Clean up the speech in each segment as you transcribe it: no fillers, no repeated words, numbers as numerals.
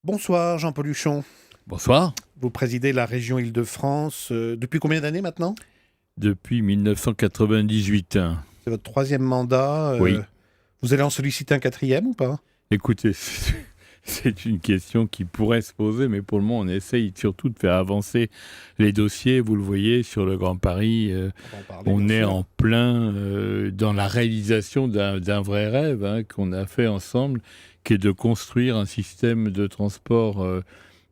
Bonsoir Jean-Paul Huchon. Bonsoir. Vous présidez la région Île-de-France depuis combien d'années maintenant? Depuis 1998. C'est votre troisième mandat. Oui. Vous allez en solliciter un quatrième ou pas? Écoutez, c'est une question qui pourrait se poser, mais pour le moment, on essaye surtout de faire avancer les dossiers. Vous le voyez, sur le Grand Paris, on est en plein dans la réalisation d'un vrai rêve qu'on a fait ensemble, qui est de construire un système de transport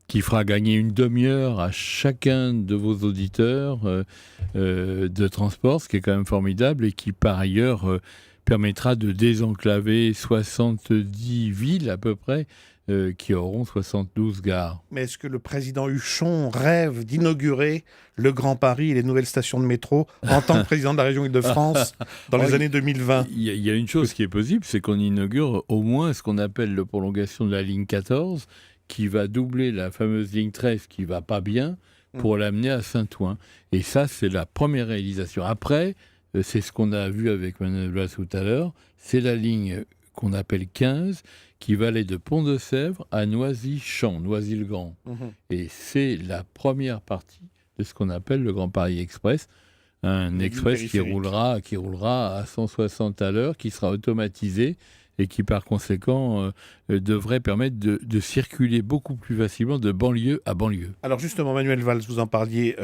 qui fera gagner une demi-heure à chacun de vos auditeurs de transport, ce qui est quand même formidable, et qui, par ailleurs, permettra de désenclaver 70 villes à peu près, qui auront 72 gares. Mais est-ce que le président Huchon rêve d'inaugurer le Grand Paris et les nouvelles stations de métro en tant que président de la région Île-de-France dans les années 2020? Il y a une chose qui est possible, c'est qu'on inaugure au moins ce qu'on appelle la prolongation de la ligne 14, qui va doubler la fameuse ligne 13 qui va pas bien pour l'amener à Saint-Ouen. Et ça, c'est la première réalisation. Après, c'est ce qu'on a vu avec Manuel Valls tout à l'heure, c'est la ligne qu'on appelle 15, qui va aller de Pont-de-Sèvres à Noisy-Champs, Noisy-le-Grand. Et c'est la première partie de ce qu'on appelle le Grand Paris Express, un express qui roulera à 160 à l'heure, qui sera automatisé et qui, par conséquent, devrait permettre de circuler beaucoup plus facilement de banlieue à banlieue. Alors justement, Manuel Valls, vous en parliez,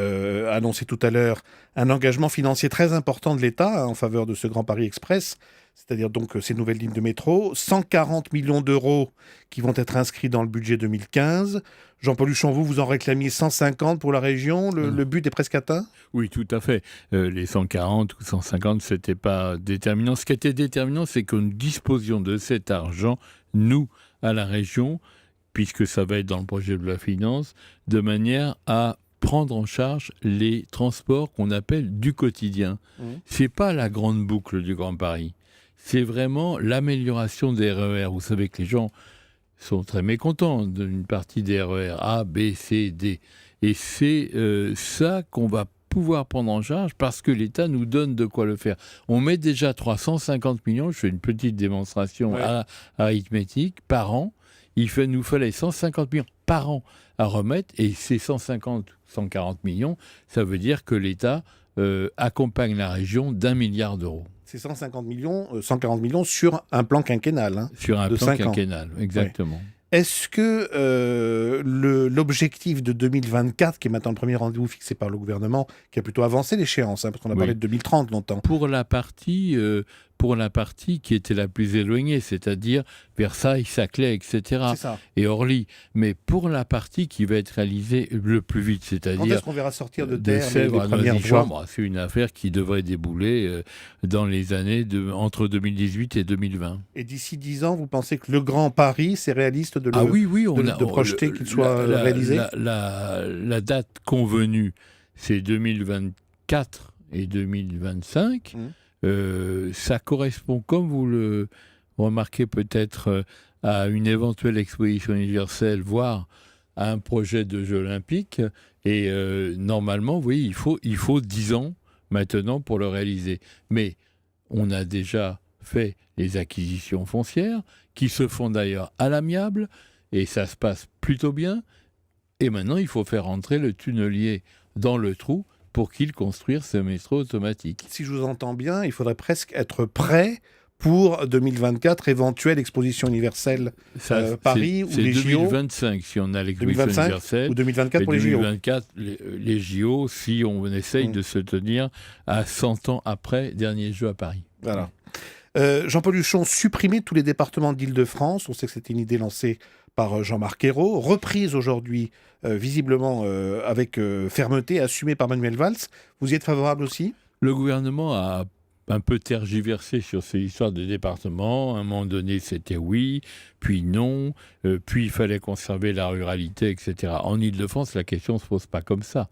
annoncé tout à l'heure, un engagement financier très important de l'État en faveur de ce Grand Paris Express, c'est-à-dire donc ces nouvelles lignes de métro, 140 millions d'euros qui vont être inscrits dans le budget 2015. Jean-Paul Huchon, vous en réclamiez 150 pour la région. Le but est presque atteint? Oui, tout à fait. Les 140 ou 150, ce n'était pas déterminant. Ce qui était déterminant, c'est que nous disposions de cet argent, nous, à la région, puisque ça va être dans le projet de la finance, de manière à prendre en charge les transports qu'on appelle du quotidien. C'est pas la grande boucle du Grand Paris. C'est vraiment l'amélioration des RER. Vous savez que les gens sont très mécontents d'une partie des RER A, B, C, D. Et c'est ça qu'on va pouvoir prendre en charge parce que l'État nous donne de quoi le faire. On met déjà 350 millions, je fais une petite démonstration arithmétique, par an. Nous fallait 150 millions par an à remettre, et ces 140 millions, ça veut dire que l'État accompagne la région d'1 milliard d'euros. C'est 140 millions, 140 millions sur un plan quinquennal. Sur un plan quinquennal, exactement. Ouais. Est-ce que l'objectif de 2024, qui est maintenant le premier rendez-vous fixé par le gouvernement, qui a plutôt avancé l'échéance, parce qu'on a parlé de 2030 longtemps. Pour la partie qui était la plus éloignée, c'est-à-dire Versailles, Saclay, etc. Et Orly. Mais pour la partie qui va être réalisée le plus vite, c'est-à-dire... Quand est-ce qu'on verra sortir de terre les Sèvres à premières voies? C'est une affaire qui devrait débouler dans les années entre 2018 et 2020. Et d'ici 10 ans, vous pensez que le Grand Paris, c'est réaliste de projeter qu'il soit réalisé? La date convenue, c'est 2024 et 2025. Ça correspond, comme vous le remarquez peut-être, à une éventuelle exposition universelle, voire à un projet de Jeux olympiques. Et normalement, oui, il faut 10 ans maintenant pour le réaliser. Mais on a déjà fait les acquisitions foncières, qui se font d'ailleurs à l'amiable, et ça se passe plutôt bien. Et maintenant, il faut faire entrer le tunnelier dans le trou pour qu'il construise ce métro automatique. Si je vous entends bien, il faudrait presque être prêt pour 2024, éventuelle exposition universelle Paris ou les JO. C'est 2025 si on a l'exposition universelle. Ou 2024 pour les JO. 2024, les JO, si on essaye de se tenir à 100 ans après dernier jeu à Paris. Voilà. Jean-Paul Huchon, supprimer tous les départements d'Île-de-France, on sait que c'était une idée lancée par Jean-Marc Ayrault, reprise aujourd'hui visiblement avec fermeté, assumée par Manuel Valls. Vous y êtes favorable aussi? Le gouvernement a un peu tergiversé sur ces histoires de départements. À un moment donné, c'était oui, puis non, puis il fallait conserver la ruralité, etc. En Île-de-France, la question ne se pose pas comme ça.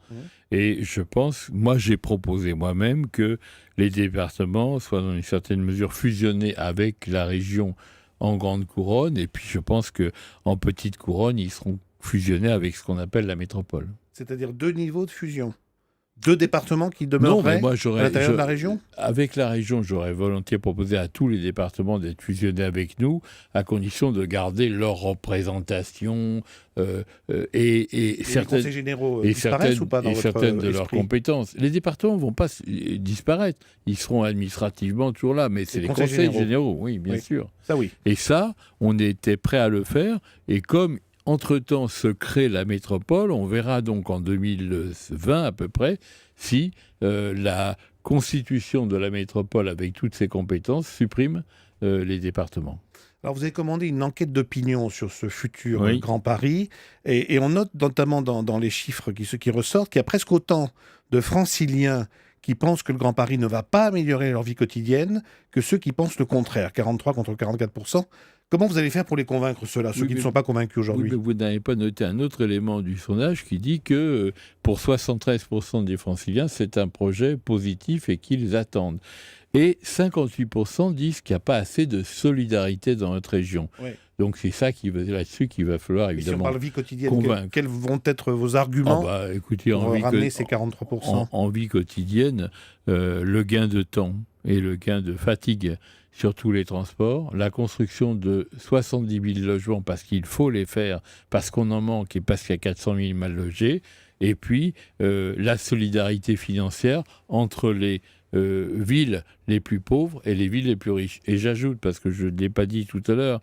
Et je pense, moi j'ai proposé moi-même que les départements soient dans une certaine mesure fusionnés avec la région en grande couronne, et puis je pense qu'en petite couronne, ils seront fusionnés avec ce qu'on appelle la métropole. C'est-à-dire 2 niveaux de fusion? 2 départements qui Non, demeureraient mais moi, à l'intérieur de la région? avec la région, j'aurais volontiers proposé à tous les départements d'être fusionnés avec nous, à condition de garder leur représentation et Les certaines, conseils généraux et disparaissent certaines, ou pas dans et votre certaines de leurs esprit? compétences. Les départements ne vont pas disparaître. Ils seront administrativement toujours là, mais c'est les conseils généraux, oui, bien sûr. Ça, oui. Et ça, on était prêt à le faire. Et comme, entre-temps, se crée la métropole, on verra donc en 2020 à peu près si la constitution de la métropole avec toutes ses compétences supprime les départements. Alors, vous avez commandé une enquête d'opinion sur ce futur Oui. Grand Paris, et on note notamment dans les chiffres qui ressortent qu'il y a presque autant de franciliens qui pensent que le Grand Paris ne va pas améliorer leur vie quotidienne que ceux qui pensent le contraire, 43 contre 44%. Comment vous allez faire pour les convaincre, ceux-là, ceux qui ne sont pas convaincus Oui, aujourd'hui? mais vous n'avez pas noté un autre élément du sondage qui dit que pour 73% des franciliens, c'est un projet positif et qu'ils attendent. Et 58% disent qu'il n'y a pas assez de solidarité dans notre région. Oui. Donc c'est ça là-dessus qu'il va falloir Et si on évidemment parle vie quotidienne, convaincre. quels vont être vos arguments Écoutez, pour ramener ces 43%? en vie quotidienne, le gain de temps et le gain de fatigue sur tous les transports, la construction de 70 000 logements parce qu'il faut les faire, parce qu'on en manque et parce qu'il y a 400 000 mal logés, et puis la solidarité financière entre les villes les plus pauvres et les villes les plus riches. Et j'ajoute, parce que je ne l'ai pas dit tout à l'heure,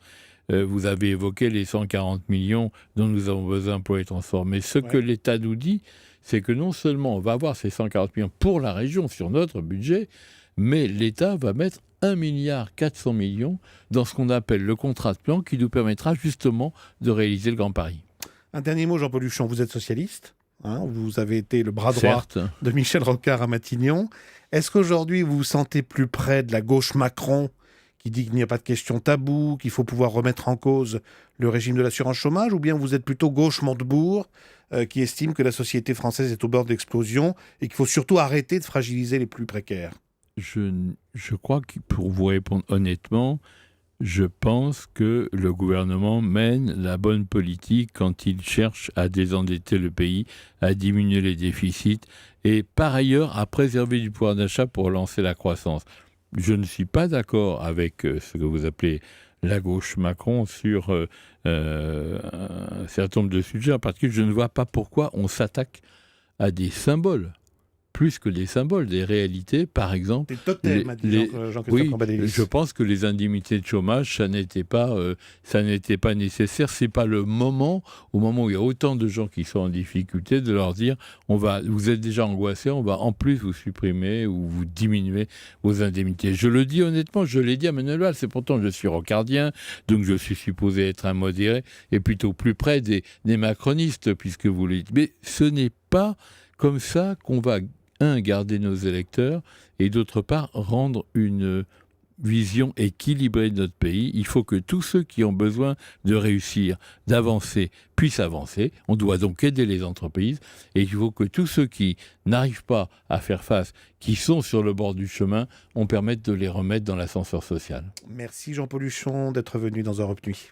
vous avez évoqué les 140 millions dont nous avons besoin pour les transports. Mais ce que l'État nous dit, c'est que non seulement on va avoir ces 140 millions pour la région sur notre budget, mais l'État va mettre 1,4 milliard dans ce qu'on appelle le contrat de plan qui nous permettra justement de réaliser le Grand Paris. Un dernier mot, Jean-Paul Huchon, vous êtes socialiste, vous avez été le bras droit Certes. de Michel Rocard à Matignon. Est-ce qu'aujourd'hui vous vous sentez plus près de la gauche Macron, qui dit qu'il n'y a pas de question taboue, qu'il faut pouvoir remettre en cause le régime de l'assurance chômage, ou bien vous êtes plutôt gauche Montebourg, qui estime que la société française est au bord de l'explosion et qu'il faut surtout arrêter de fragiliser les plus précaires? Je crois que pour vous répondre honnêtement, je pense que le gouvernement mène la bonne politique quand il cherche à désendetter le pays, à diminuer les déficits et par ailleurs à préserver du pouvoir d'achat pour relancer la croissance. Je ne suis pas d'accord avec ce que vous appelez la gauche Macron sur un certain nombre de sujets, en particulier je ne vois pas pourquoi on s'attaque à des symboles plus que des symboles, des réalités, par exemple. Des totems, a dit Jean-Christophe Cambadélis. Je pense que les indemnités de chômage, ça n'était pas nécessaire. C'est pas le moment, au moment où il y a autant de gens qui sont en difficulté, de leur dire vous êtes déjà angoissés, on va en plus vous supprimer ou vous diminuer vos indemnités. Je le dis honnêtement, je l'ai dit à Manuel Valls, c'est pourtant je suis rocardien, donc je suis supposé être un modéré et plutôt plus près des macronistes, puisque vous le dites. Mais ce n'est pas comme ça qu'on va garder nos électeurs, et d'autre part, rendre une vision équilibrée de notre pays. Il faut que tous ceux qui ont besoin de réussir, d'avancer, puissent avancer. On doit donc aider les entreprises, et il faut que tous ceux qui n'arrivent pas à faire face, qui sont sur le bord du chemin, on permette de les remettre dans l'ascenseur social. Merci Jean-Paul Huchon d'être venu dans Europe Nuit.